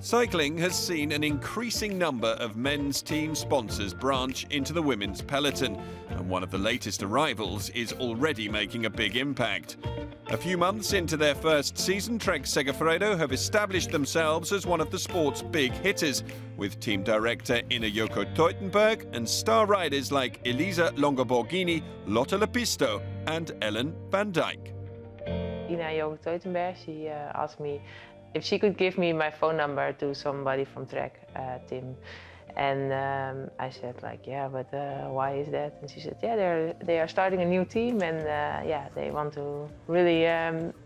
Cycling has seen an increasing number of men's team sponsors branch into the women's peloton, and one of the latest arrivals is already making a big impact. A few months into their first season, Trek-Segafredo have established themselves as one of the sport's big hitters, with team director Ina Joko Teutenberg and star riders like Elisa Longoborghini, Lotte Lepisto and Ellen van Dijk. Ina Joko Teutenberg, she asked me if she could give me my phone number to somebody from Trek team. And I said, like, yeah, but why is that? And she said, yeah, they are starting a new team, and yeah, they want to really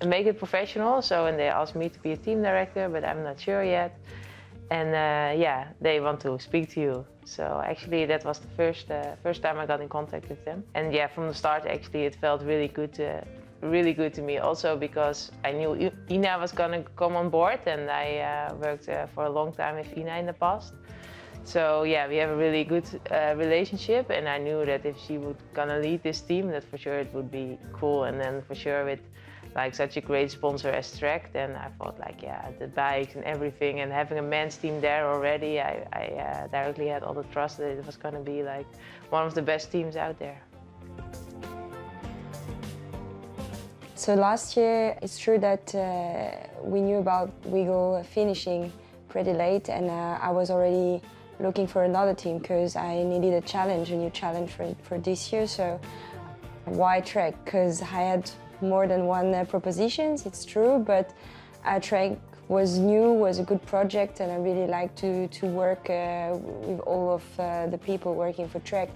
make it professional. So, and they asked me to be a team director, but I'm not sure yet. And yeah, they want to speak to you. So actually, that was the first time I got in contact with them. And yeah, from the start, actually, it felt really good to me. Also because I knew Ina was gonna come on board, and I worked for a long time with Ina in the past. So yeah, we have a really good relationship, and I knew that if she would gonna lead this team, that for sure it would be cool. And then for sure with like such a great sponsor as Trek, then I thought, like, yeah, the bikes and everything, and having a men's team there already, I directly had all the trust that it was gonna be like one of the best teams out there. So last year, it's true that we knew about Wiggle finishing pretty late, and I was already looking for another team because I needed a challenge, a new challenge for this year. So why Trek? Because I had more than one propositions, it's true, but Trek was new, was a good project, and I really like to work with all of the people working for Trek.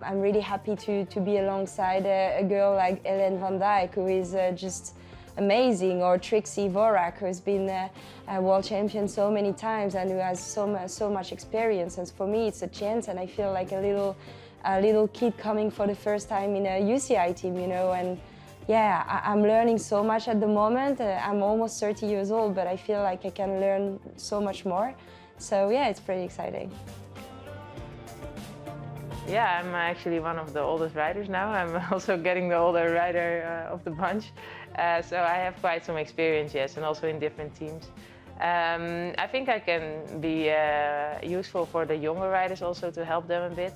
I'm really happy to be alongside a girl like Ellen van Dijk, who is just amazing, or Trixie Vorak, who's been a world champion so many times and who has so much experience. And for me, it's a chance, and I feel like a little kid coming for the first time in a UCI team, you know. And yeah, I'm learning so much at the moment. I'm almost 30 years old, but I feel like I can learn so much more. So yeah, it's pretty exciting. Yeah, I'm actually one of the oldest riders now. I'm also getting the older rider of the bunch. So I have quite some experience, yes, and also in different teams. I think I can be useful for the younger riders also, to help them a bit.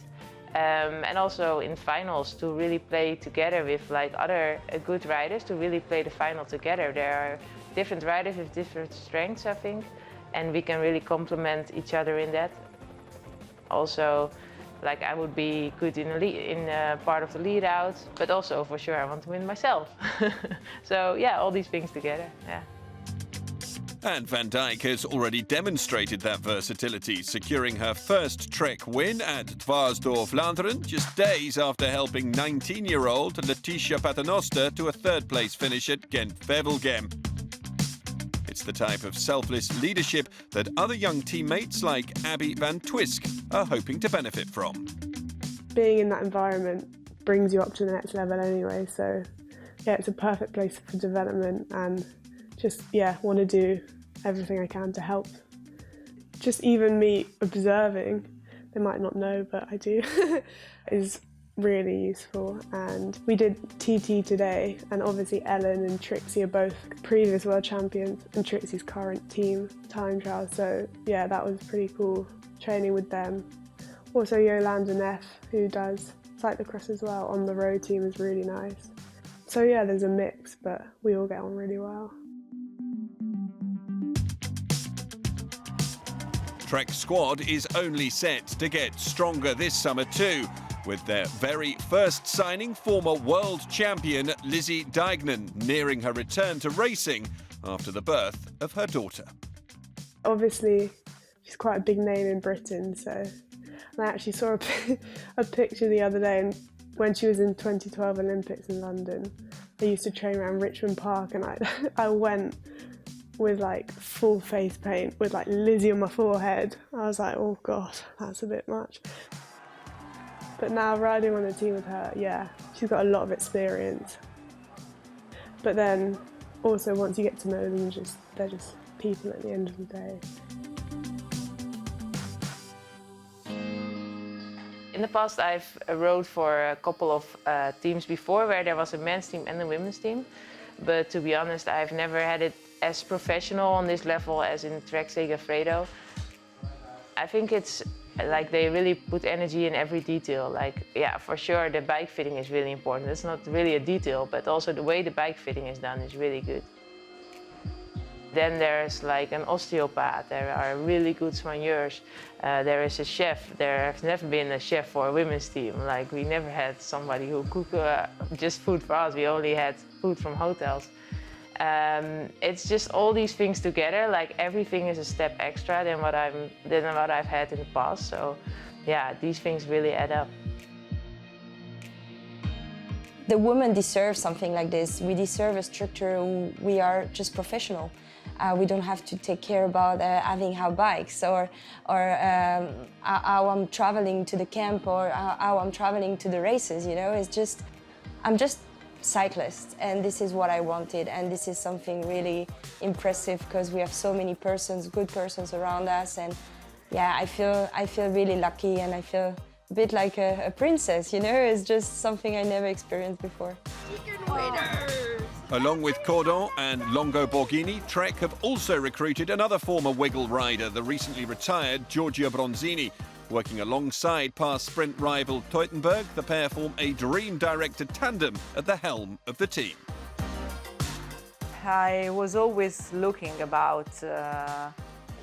And also in finals to really play together with like other good riders, to really play the final together. There are different riders with different strengths, I think, and we can really complement each other in that. Also, like, I would be good in part of the lead out, but also for sure I want to win myself. So yeah, all these things together, yeah. And Van Dijk has already demonstrated that versatility, securing her first Trek win at Dwars door Vlaanderen, just days after helping 19-year-old Letitia Paternoster to a third-place finish at Gent-Wevelgem. It's the type of selfless leadership that other young teammates like Abby van Twisk are hoping to benefit from. Being in that environment brings you up to the next level anyway, so yeah, it's a perfect place for development, and just, yeah, want to do everything I can to help. Just even me observing, they might not know, but I do, is really useful. And we did TT today, and obviously Ellen and Trixie are both previous world champions and Trixie's current team time trial, so yeah, that was pretty cool training with them. Also Yolanda Neff, who does cyclocross as well on the road team, is really nice. So yeah, there's a mix, but we all get on really well. Trek's squad is only set to get stronger this summer too, with their very first signing, former world champion Lizzie Deignan, nearing her return to racing after the birth of her daughter. Obviously, she's quite a big name in Britain, so I actually saw a picture the other day, and when she was in 2012 Olympics in London, I used to train around Richmond Park, and I went with like full face paint with like Lizzie on my forehead. I was like, oh God, that's a bit much. But now riding on the team with her, yeah, she's got a lot of experience. But then also once you get to know them, they're just people at the end of the day. In the past, I've rode for a couple of teams before, where there was a men's team and a women's team. But to be honest, I've never had it as professional on this level as in Trek-Segafredo. I think it's like they really put energy in every detail. Like, yeah, for sure the bike fitting is really important. It's not really a detail, but also the way the bike fitting is done is really good. Then there's like an osteopath, there are really good soigneurs, there is a chef. There has never been a chef for a women's team. Like, we never had somebody who cooked just food for us, we only had food from hotels. It's just all these things together, like everything is a step extra than what I've had in the past. So yeah, these things really add up. The women deserve something like this. We deserve a structure. We are just professional. We don't have to take care about having our bikes or how I'm traveling to the camp or how I'm traveling to the races. You know, it's just I'm just cyclist, and this is what I wanted, and this is something really impressive because we have so many good persons around us, and yeah, I feel really lucky, and I feel a bit like a princess. You know, it's just something I never experienced before. Along with Cordon and Longo Borghini, Trek have also recruited another former Wiggle rider, the recently retired Giorgia Bronzini. Working alongside past sprint rival Teutenberg, the pair form a dream-directed tandem at the helm of the team. I was always looking about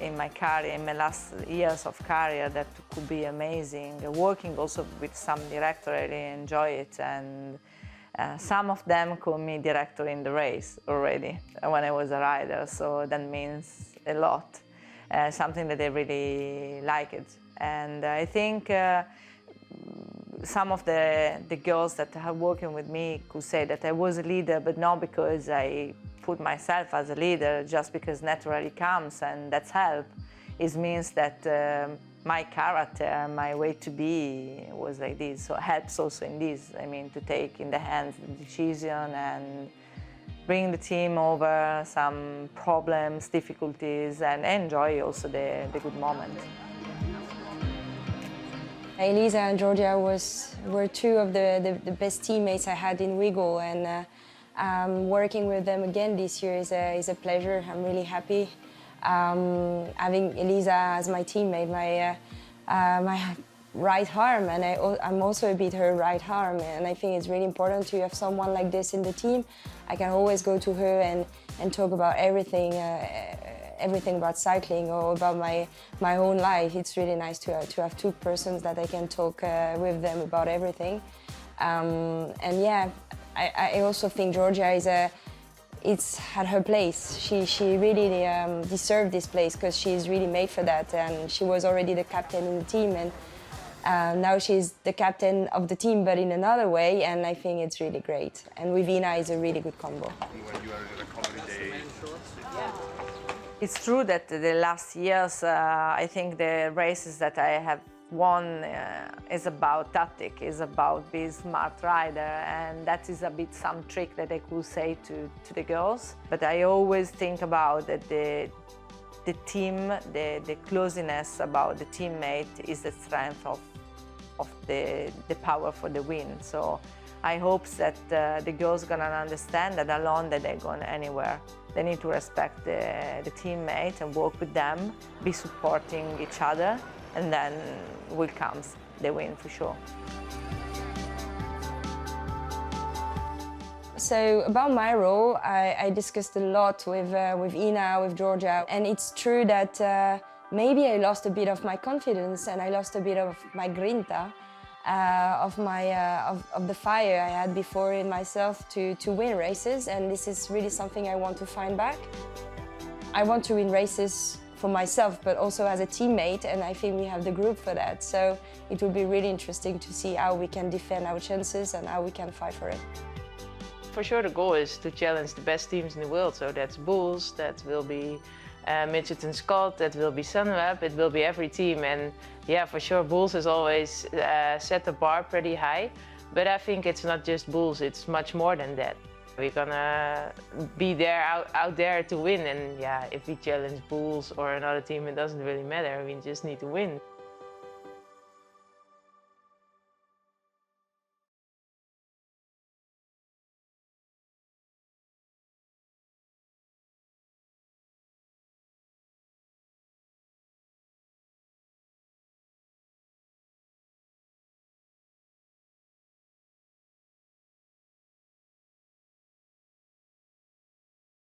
in my career, in my last years of career, that could be amazing. Working also with some director, I really enjoy it, and some of them called me director in the race already when I was a rider, so that means a lot, something that I really liked. And I think some of the girls that are working with me could say that I was a leader, but not because I put myself as a leader, just because naturally comes, and that's help. It means that my character, my way to be was like this, so it helps also in this. I mean, to take in the hands the decision and bring the team over some problems, difficulties, and enjoy also the good moment. Elisa and Giorgia were two of the best teammates I had in Wiggle, and working with them again this year is a pleasure. I'm really happy. Having Elisa as my teammate, my right arm, and I'm also a bit her right arm, and I think it's really important to have someone like this in the team. I can always go to her and talk about everything about cycling or about my own life. It's really nice to have two persons that I can talk with them about everything. And yeah, I also think Giorgia it's at her place. She really deserved this place because she's really made for that, and she was already the captain in the team, and now she's the captain of the team, but in another way, and I think it's really great. And with Ina is a really good combo. It's true that the last years, I think the races that I have won is about tactic, is about being a smart rider, and that is a bit some trick that I could say to the girls. But I always think about that the team, the closeness about the teammate is the strength of the power for the win. So I hope that the girls are gonna understand that alone that they're going anywhere. They need to respect the teammate and work with them, be supporting each other, and then will come the win for sure. So about my role, I discussed a lot with Ina, with Giorgia, and it's true that maybe I lost a bit of my confidence and I lost a bit of my grinta, of the fire I had before in myself to win races, and this is really something I want to find back. I want to win races for myself, but also as a teammate, and I think we have the group for that. So it will be really interesting to see how we can defend our chances and how we can fight for it. For sure, the goal is to challenge the best teams in the world. So that's Bulls, that will be Mitchelton Scott, that will be Sunweb, it will be every team. And yeah, for sure, Bulls has always set the bar pretty high. But I think it's not just Bulls, it's much more than that. We're gonna be there out there to win. And yeah, if we challenge Bulls or another team, it doesn't really matter. We just need to win.